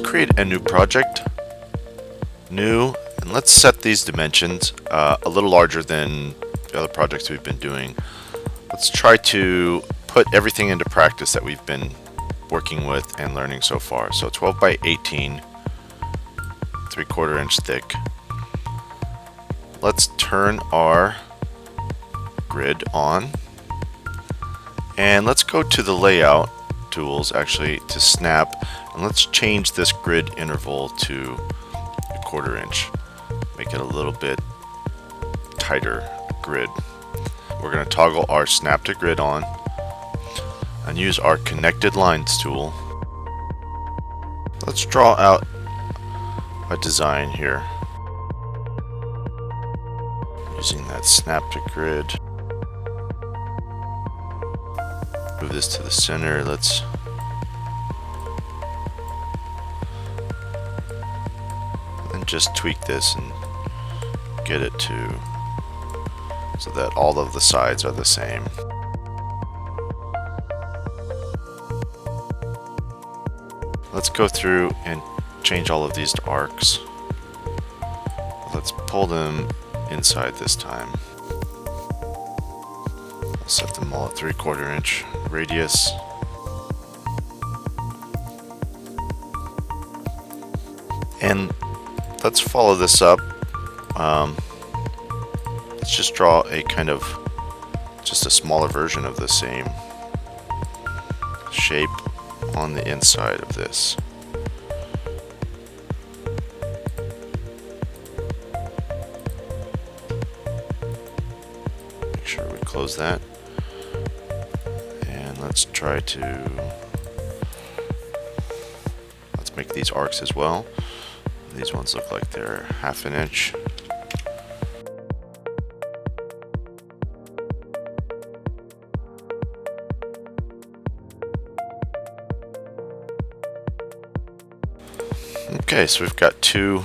create a new project, new, and let's set these dimensions a little larger than the other projects we've been doing. Let's try to put everything into practice that we've been working with and learning so far. So 12 by 18, 3/4 inch thick. Let's turn our grid on, and let's go to the layout tools actually to snap, and let's change this grid interval to 1/4 inch. Make it a little bit tighter grid. We're going to toggle our snap to grid on and use our connected lines tool. Let's draw out a design here using that snap to grid. Move this to the center. Let's and just tweak this and get it to so that all of the sides are the same. Let's go through and change all of these to arcs. Let's pull them inside this time. I'll set them all at 3/4 inch radius. And let's follow this up. Let's just draw a kind of just a smaller version of the same shape on the inside of this. Make sure we close that. And let's try to make these arcs as well. These ones look like they're 1/2 inch. Okay, so we've got two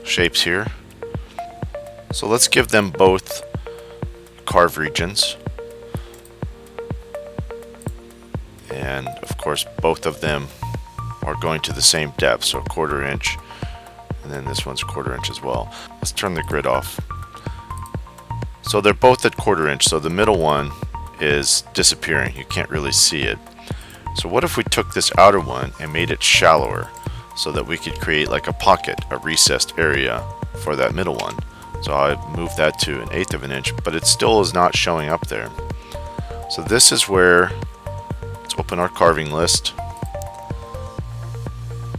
shapes here. So let's give them both carve regions. And of course, both of them are going to the same depth, so 1/4 inch. And then this one's 1/4 inch as well. Let's turn the grid off. So they're both at 1/4 inch, so the middle one is disappearing. You can't really see it. So what if we took this outer one and made it shallower so that we could create like a pocket, a recessed area for that middle one? So I moved that to 1/8 of an inch, but it still is not showing up there. So this is where, let's open our carving list.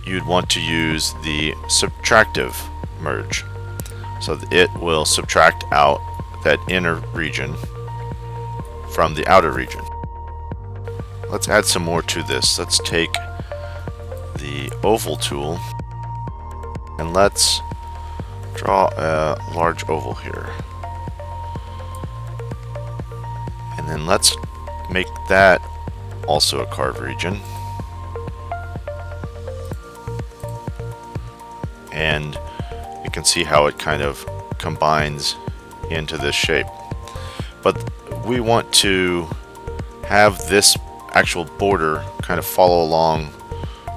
You'd want to use the subtractive merge. So it will subtract out that inner region from the outer region. Let's add some more to this. Let's take the oval tool and let's draw a large oval here. And then let's make that also a carve region. And you can see how it kind of combines into this shape. But we want to have this actual border kind of follow along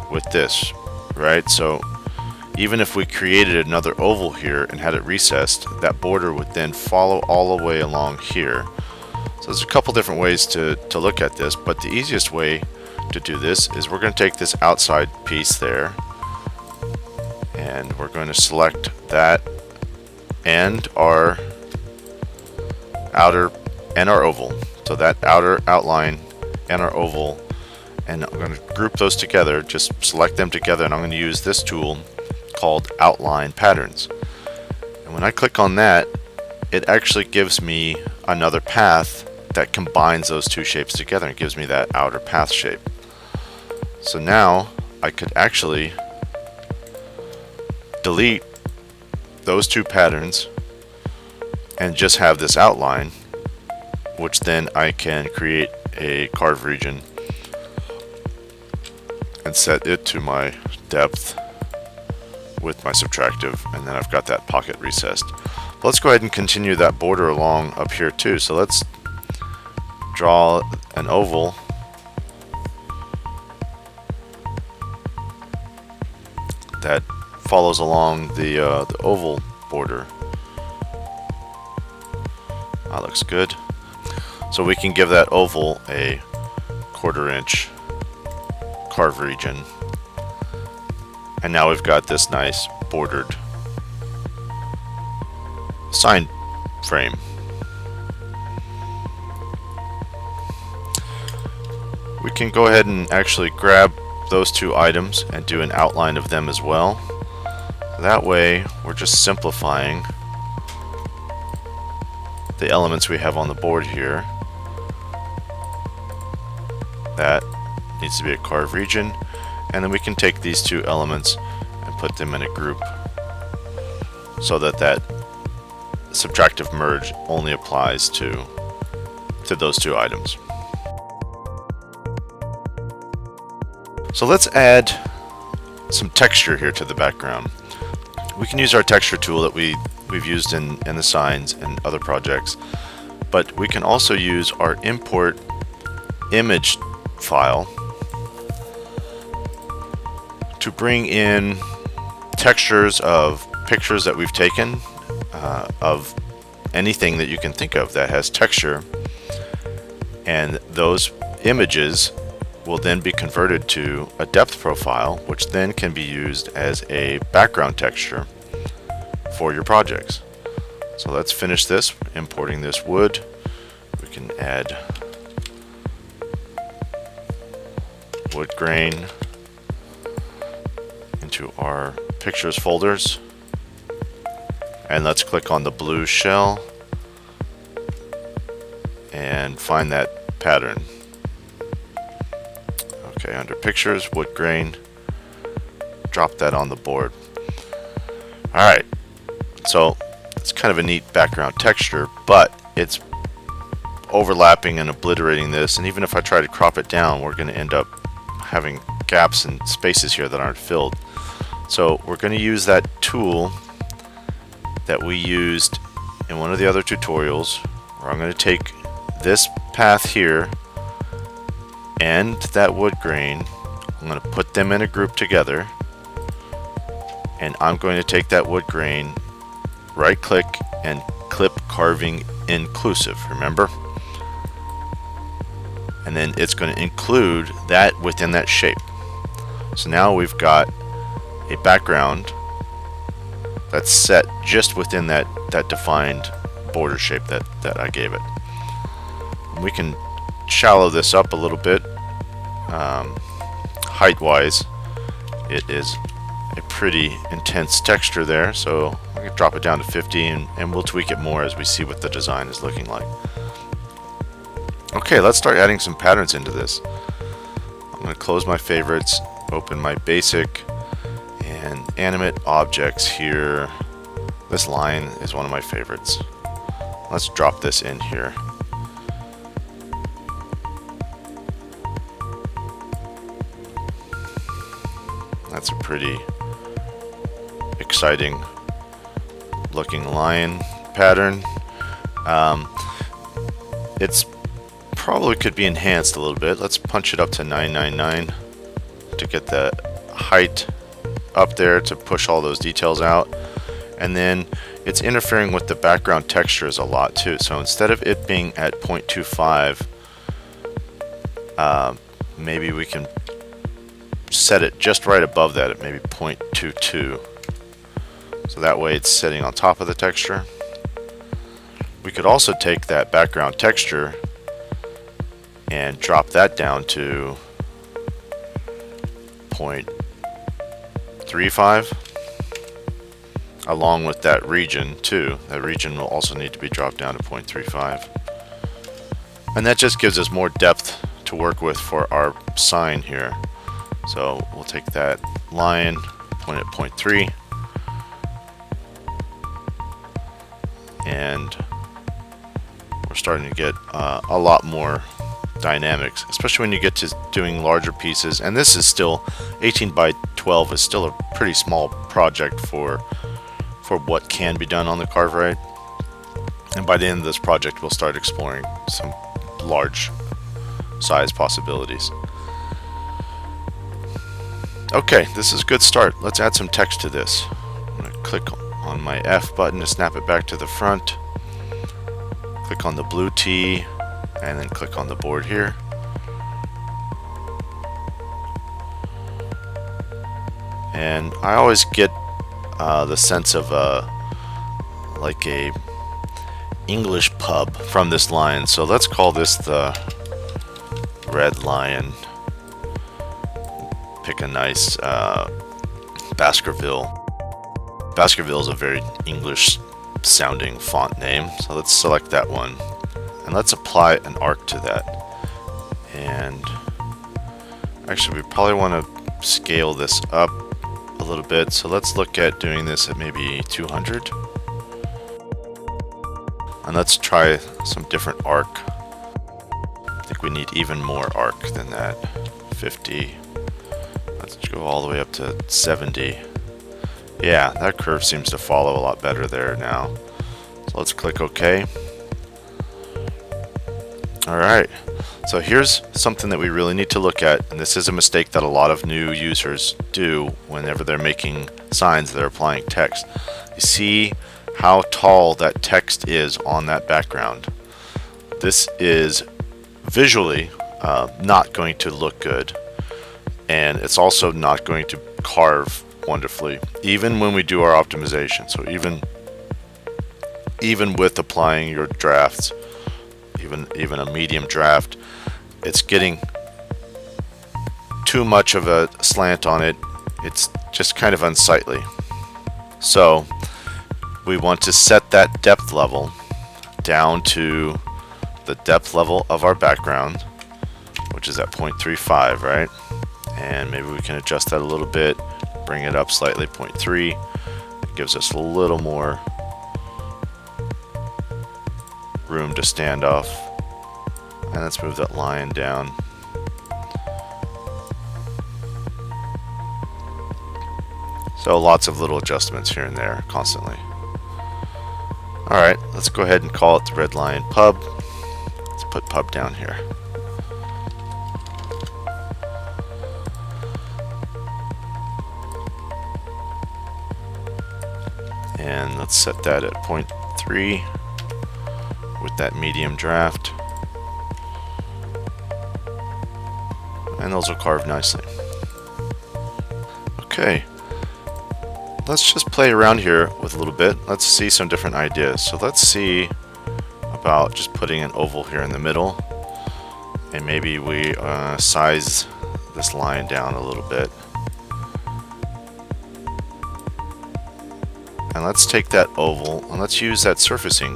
with this, right? So even if we created another oval here and had it recessed, that border would then follow all the way along here. So there's a couple different ways to look at this, but the easiest way to do this is we're going to take this outside piece there, and we're going to select that and our outer and our oval. So that outer outline and our oval, and I'm going to group those together, just select them together, and I'm going to use this tool called Outline Patterns. And when I click on that, it actually gives me another path that combines those two shapes together and gives me that outer path shape. So now I could actually delete those two patterns and just have this outline, which then I can create a carve region and set it to my depth with my subtractive, and then I've got that pocket recessed. Let's go ahead and continue that border along up here too. So let's draw an oval that follows along the oval border. That looks good. So we can give that oval a 1/4 inch carve region. And now we've got this nice bordered sign frame. We can go ahead and actually grab those two items and do an outline of them as well. That way we're just simplifying the elements we have on the board here. That needs to be a carve region, and then we can take these two elements and put them in a group so that that subtractive merge only applies to those two items. So let's add some texture here to the background. We can use our texture tool that we've used in the signs and other projects, but we can also use our import image file to bring in textures of pictures that we've taken of anything that you can think of that has texture, and those images will then be converted to a depth profile, which then can be used as a background texture for your projects. So let's finish this, importing this wood. We can add wood grain into our pictures folders, and let's click on the blue shell and find that pattern. Okay, under pictures, wood grain, drop that on the board. Alright, so it's kind of a neat background texture, but it's overlapping and obliterating this, and even if I try to crop it down, we're going to end up having gaps and spaces here that aren't filled. So we're going to use that tool that we used in one of the other tutorials, where I'm going to take this path here and that wood grain, I'm going to put them in a group together, and I'm going to take that wood grain, right click and clip carving inclusive, remember? And then it's going to include that within that shape. So now we've got a background that's set just within that defined border shape that I gave it. And we can shallow this up a little bit. Height wise, it is a pretty intense texture there, so we can drop it down to 50, and we'll tweak it more as we see what the design is looking like. Okay, let's start adding some patterns into this. I'm going to close my favorites, open my basic and animate objects here. This line is one of my favorites. Let's drop this in here. That's a pretty exciting looking lion pattern. It's probably could be enhanced a little bit. Let's punch it up to 999 to get the height up there to push all those details out. And then it's interfering with the background textures a lot too. So instead of it being at 0.25, maybe we can set it just right above that at maybe 0.22. So that way it's sitting on top of the texture. We could also take that background texture and drop that down to 0.35, along with that region too. That region will also need to be dropped down to 0.35. And that just gives us more depth to work with for our sign here. So we'll take that line, point at 0.3, and we're starting to get a lot more dynamics, especially when you get to doing larger pieces. And this is still 18 by 12 is still a pretty small project for what can be done on the CarveWright. And by the end of this project, we'll start exploring some large size possibilities. Okay, this is a good start. Let's add some text to this. I'm going to click on my F button to snap it back to the front. Click on the blue T and then click on the board here. And I always get the sense of like a English pub from this line. So let's call this the Red Lion. Pick a nice Baskerville. Baskerville is a very English sounding font name. So let's select that one. And let's apply an arc to that. And actually we probably want to scale this up a little bit. So let's look at doing this at maybe 200. And let's try some different arc. I think we need even more arc than that. 50. Let's go all the way up to 70. Yeah, that curve seems to follow a lot better there now. So let's click OK. Alright, so here's something that we really need to look at, and this is a mistake that a lot of new users do whenever they're making signs that are applying text. You see how tall that text is on that background. This is visually not going to look good, and it's also not going to carve wonderfully, even when we do our optimization. So even with applying your drafts, even a medium draft, it's getting too much of a slant on it. It's just kind of unsightly. So we want to set that depth level down to the depth level of our background, which is at 0.35, right? And maybe we can adjust that a little bit, bring it up slightly, 0.3. It gives us a little more room to stand off. And let's move that line down. So lots of little adjustments here and there constantly. Alright, let's go ahead and call it the Red Lion Pub. Let's put pub down here. And let's set that at 0.3 with that medium draft. And those will carve nicely. Okay. Let's just play around here with a little bit. Let's see some different ideas. So let's see about just putting an oval here in the middle. And maybe we size this line down a little bit. And let's take that oval and let's use that surfacing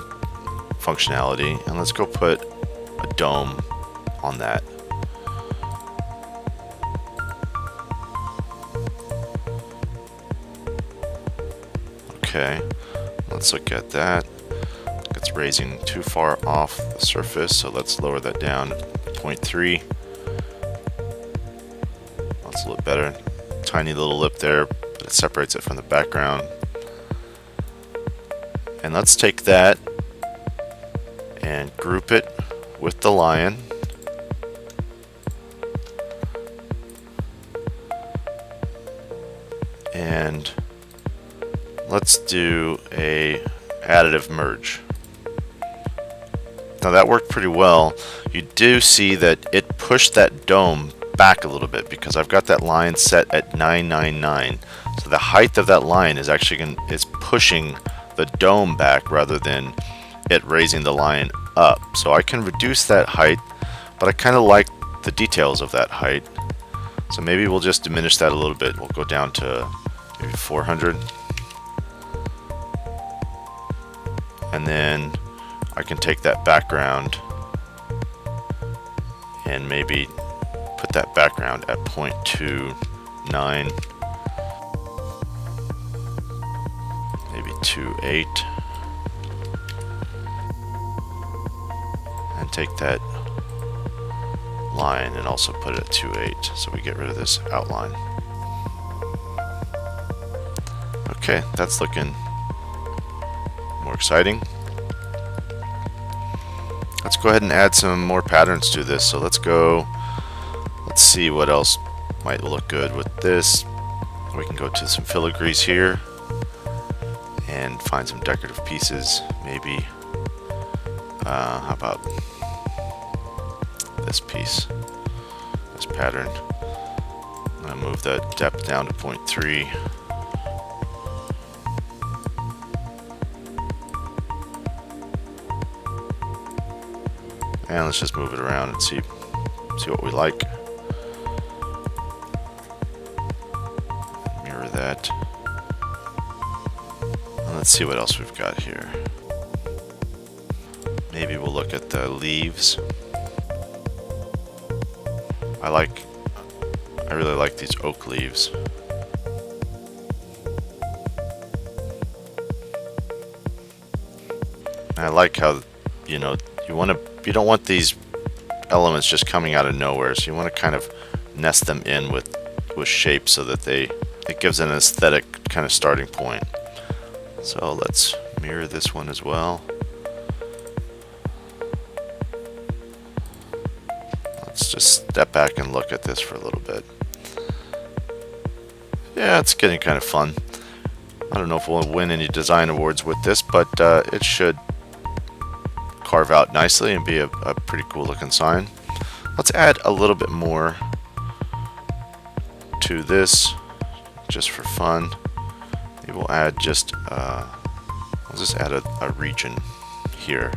functionality and let's go put a dome on that. Okay, let's look at that. It's raising too far off the surface, so let's lower that down to 0.3. That's a little better. Tiny little lip there, but it separates it from the background. And let's take that and group it with the lion. And let's do a additive merge. Now that worked pretty well. You do see that it pushed that dome back a little bit because I've got that line set at 999. So the height of that line is actually is pushing the dome back rather than it raising the line up. So I can reduce that height, but I kind of like the details of that height. So maybe we'll just diminish that a little bit. We'll go down to maybe 400. And then I can take that background and maybe put that background at 0.29. Maybe 2.8. And take that line and also put it at 2.8 so we get rid of this outline. Okay, that's looking more exciting. Let's go ahead and add some more patterns to this. So let's see what else might look good with this. We can go to some filigrees here and find some decorative pieces, maybe. How about this piece, this pattern? I'm going to move the depth down to 0.3. And let's just move it around and see what we like. Mirror that. And let's see what else we've got here. Maybe we'll look at the leaves. I really like these oak leaves. And I like how, you know, you don't want these elements just coming out of nowhere, so you want to kind of nest them in with shape so that it gives an aesthetic kind of starting point. So let's mirror this one as well. Let's just step back and look at this for a little bit. Yeah, it's getting kind of fun. I don't know if we'll win any design awards with this, but it should carve out nicely and be a pretty cool looking sign. Let's add a little bit more to this just for fun. Maybe we'll add we'll just add a region here.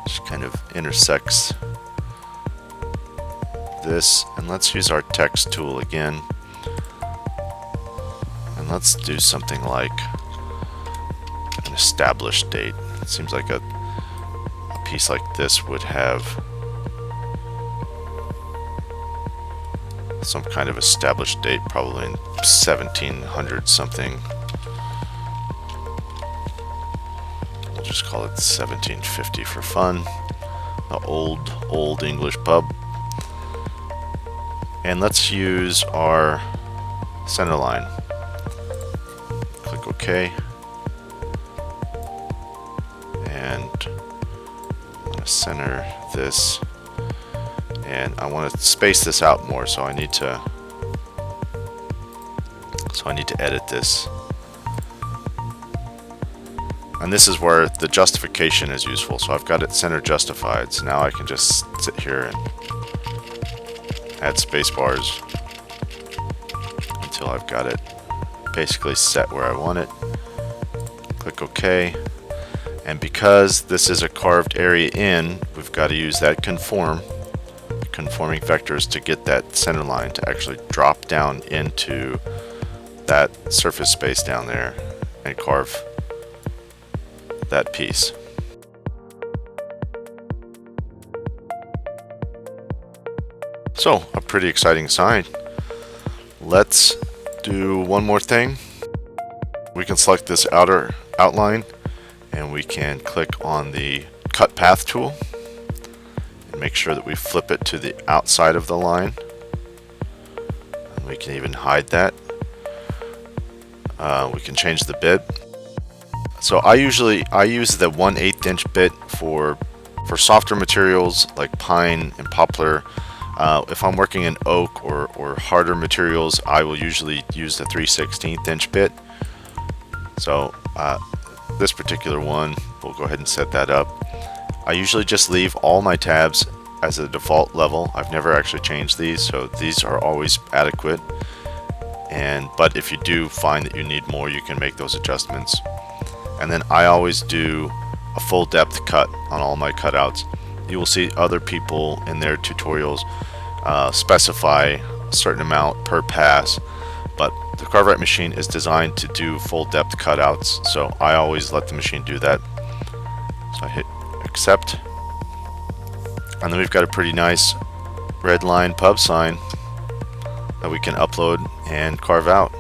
Just kind of intersects this, and let's use our text tool again, and let's do something like an established date. It seems like a piece like this would have some kind of established date, probably in 1700 something. We'll just call it 1750 for fun. An old English pub. And let's use our center line. Click OK. And I'm going to center this. And I want to space this out more, so I need to edit this. And this is where the justification is useful. So I've got it center justified. So now I can just sit here and add space bars until I've got it basically set where I want it. Click OK. And because this is a carved area in, we've got to use that conforming vectors to get that center line to actually drop down into that surface space down there and carve that piece. So, a pretty exciting sign. Let's do one more thing. We can select this outer outline and we can click on the cut path tool and make sure that we flip it to the outside of the line. And we can even hide that. We can change the bit. So I use the 1/8 inch bit for softer materials like pine and poplar. If I'm working in oak or harder materials, I will usually use the 3/16 inch bit. So this particular one, we'll go ahead and set that up. I usually just leave all my tabs as a default level. I've never actually changed these, so these are always adequate. But if you do find that you need more, you can make those adjustments. And then I always do a full depth cut on all my cutouts. You will see other people in their tutorials specify a certain amount per pass, but the CarveWright machine is designed to do full depth cutouts, so I always let the machine do that. So I hit accept, and then we've got a pretty nice red line pub sign that we can upload and carve out.